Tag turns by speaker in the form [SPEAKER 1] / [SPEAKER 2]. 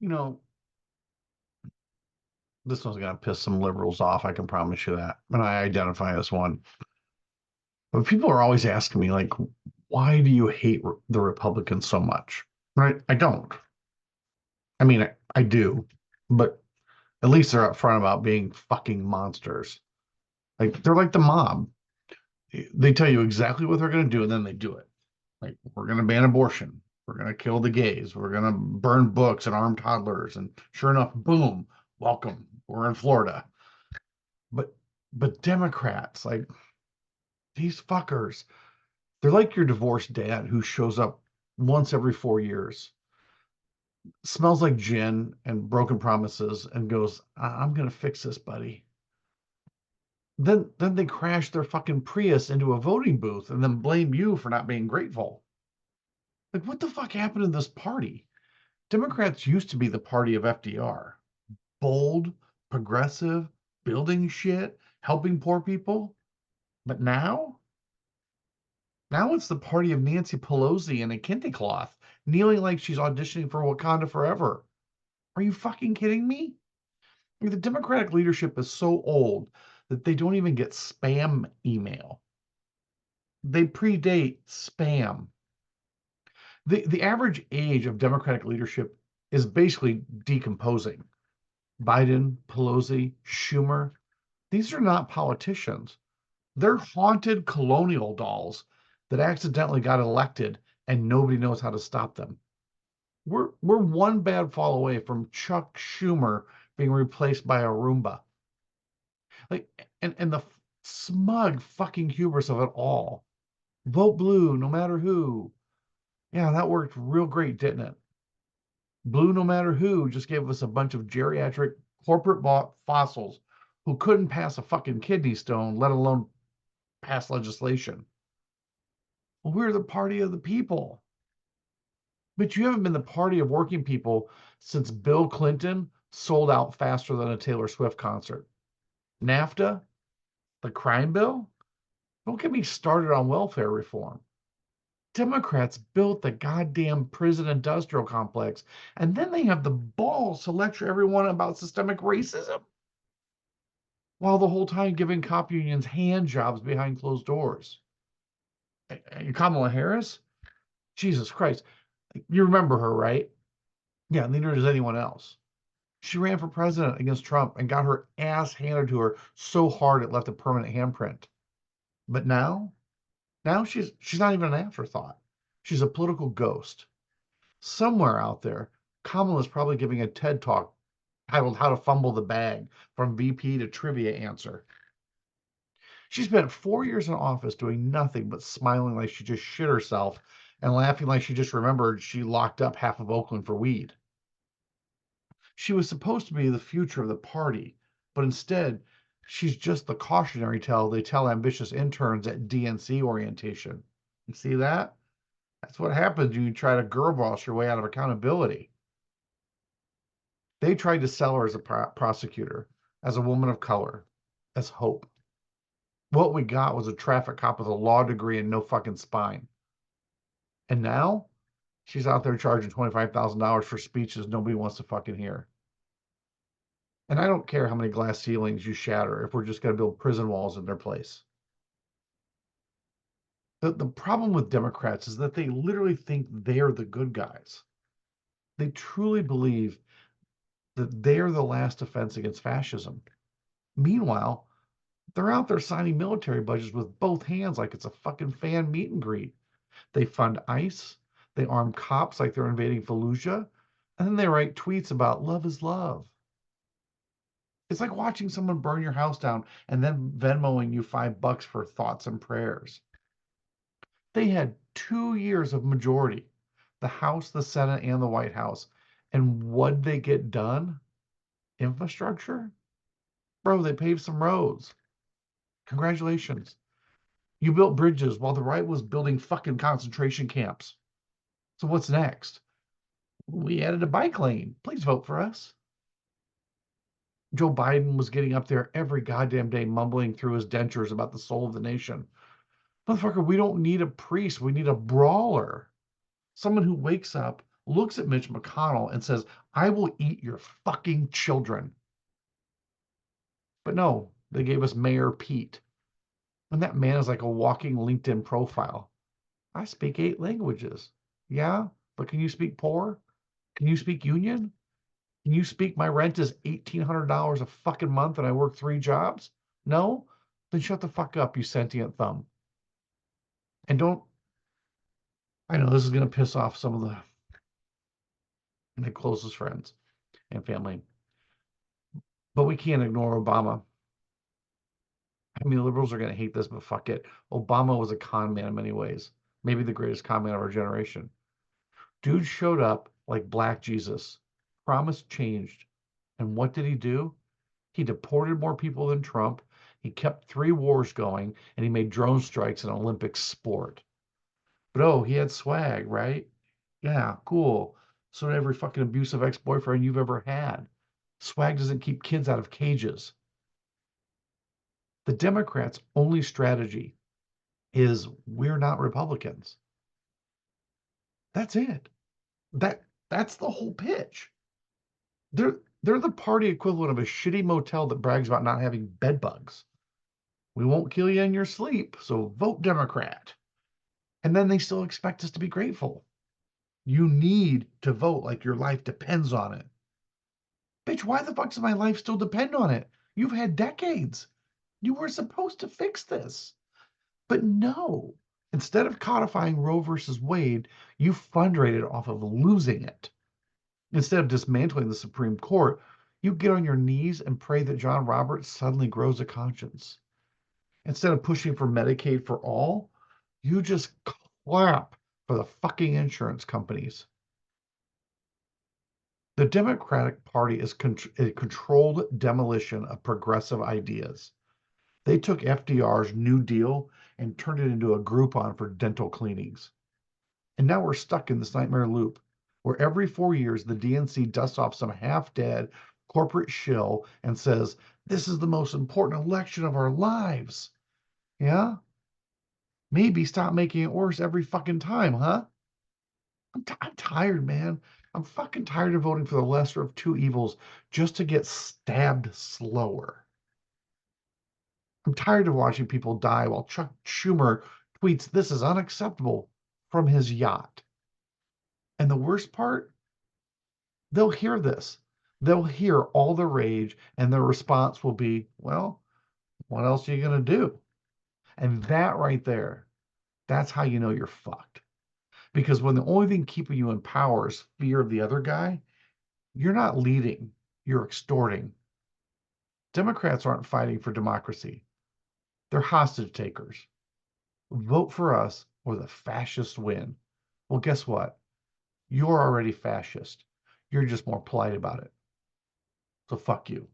[SPEAKER 1] you know, this one's going to piss some liberals off. I can promise you that. And I identify as one. But people are always asking me, like, why do you hate the Republicans so much? Right? I don't. I mean, I do, but at least they're upfront about being fucking monsters. Like, they're like the mob. They tell you exactly what they're going to do, and then they do it. Like, we're going to ban abortion. We're going to kill the gays. We're going to burn books and arm toddlers. And sure enough, boom, welcome. We're in Florida. But Democrats, like these fuckers, they're like your divorced dad who shows up once every 4 years, smells like gin and broken promises, and goes, I'm gonna fix this, buddy. Then they crash their fucking Prius into a voting booth and then blame you for not being grateful. Like, what the fuck happened in this party? Democrats used to be the party of FDR. Bold, progressive, building shit, helping poor people. But now it's the party of Nancy Pelosi in a kente cloth, kneeling like she's auditioning for Wakanda Forever. Are you fucking kidding me? I mean, the Democratic leadership is so old that they don't even get spam email. They predate spam. The average age of Democratic leadership is basically decomposing. Biden, Pelosi, Schumer, these are not politicians. They're haunted colonial dolls that accidentally got elected and nobody knows how to stop them. We're one bad fall away from Chuck Schumer being replaced by a Roomba. Like, and the smug fucking hubris of it all. Vote blue no matter who. Yeah, that worked real great, didn't it? Blue no matter who just gave us a bunch of geriatric corporate bought fossils who couldn't pass a fucking kidney stone, let alone pass legislation. Well, we're the party of the people. But you haven't been the party of working people since Bill Clinton sold out faster than a Taylor Swift concert. NAFTA, the crime bill? Don't get me started on welfare reform. Democrats built the goddamn prison industrial complex, and then they have the balls to lecture everyone about systemic racism, while the whole time giving cop unions hand jobs behind closed doors. And Kamala Harris? Jesus Christ. You remember her, right? Yeah, neither does anyone else. She ran for president against Trump and got her ass handed to her so hard it left a permanent handprint. But now she's not even an afterthought. She's a political ghost. Somewhere out there, Kamala's probably giving a TED talk titled How to Fumble the Bag from VP to Trivia Answer. She spent 4 years in office doing nothing but smiling like she just shit herself and laughing like she just remembered she locked up half of Oakland for weed. She was supposed to be the future of the party, but instead, she's just the cautionary tale they tell ambitious interns at DNC orientation. You see that? That's what happens when you try to girl boss your way out of accountability. They tried to sell her as a prosecutor, as a woman of color, as hope. What we got was a traffic cop with a law degree and no fucking spine. And now she's out there charging $25,000 for speeches nobody wants to fucking hear. And I don't care how many glass ceilings you shatter if we're just going to build prison walls in their place. The problem with Democrats is that they literally think they're the good guys. They truly believe that they're the last defense against fascism. Meanwhile, they're out there signing military budgets with both hands like it's a fucking fan meet and greet. They fund ICE, they arm cops like they're invading Fallujah, and then they write tweets about love is love. It's like watching someone burn your house down and then Venmoing you $5 for thoughts and prayers. They had 2 years of majority, the House, the Senate, and the White House. And what'd they get done? Infrastructure? Bro, they paved some roads. Congratulations. You built bridges while the right was building fucking concentration camps. So what's next? We added a bike lane. Please vote for us. Joe Biden was getting up there every goddamn day mumbling through his dentures about the soul of the nation. Motherfucker, we don't need a priest. We need a brawler. Someone who wakes up, looks at Mitch McConnell and says, I will eat your fucking children. But no, they gave us Mayor Pete. And that man is like a walking LinkedIn profile. I speak 8 languages. Yeah, but can you speak poor? Can you speak union? Can you speak my rent is $1,800 a fucking month and I work 3 jobs? No? Then shut the fuck up, you sentient thumb. And don't, I know this is going to piss off some of my closest friends and family, but we can't ignore Obama. I mean, liberals are going to hate this, but fuck it. Obama was a con man in many ways. Maybe the greatest con man of our generation. Dude showed up like Black Jesus, promised changed. And what did he do? He deported more people than Trump. He kept 3 wars going, and he made drone strikes an Olympic sport. But oh, he had swag, right? Yeah, cool. So did every fucking abusive ex-boyfriend you've ever had. Swag doesn't keep kids out of cages. The Democrats' only strategy is we're not Republicans. That's it. That's the whole pitch. They're the party equivalent of a shitty motel that brags about not having bed bugs. We won't kill you in your sleep, so vote Democrat. And then they still expect us to be grateful. You need to vote like your life depends on it. Bitch, why the fuck does my life still depend on it? You've had decades. You were supposed to fix this. But no, instead of codifying Roe versus Wade, you fundrated off of losing it. Instead of dismantling the Supreme Court, you get on your knees and pray that John Roberts suddenly grows a conscience. Instead of pushing for Medicaid for all, you just clap for the fucking insurance companies. The Democratic Party is a controlled demolition of progressive ideas. They took FDR's New Deal and turned it into a Groupon for dental cleanings. And now we're stuck in this nightmare loop where every 4 years the DNC dusts off some half-dead corporate shill and says, this is the most important election of our lives. Yeah? Maybe stop making it worse every fucking time, huh? I'm tired, man. I'm fucking tired of voting for the lesser of 2 evils just to get stabbed slower. I'm tired of watching people die while Chuck Schumer tweets, this is unacceptable from his yacht. And the worst part, they'll hear this. They'll hear all the rage, and their response will be, well, what else are you going to do? And that right there, that's how you know you're fucked. Because when the only thing keeping you in power is fear of the other guy, you're not leading, you're extorting. Democrats aren't fighting for democracy, they're hostage takers. Vote for us or the fascists win. Well, guess what? You're already fascist. You're just more polite about it. So fuck you.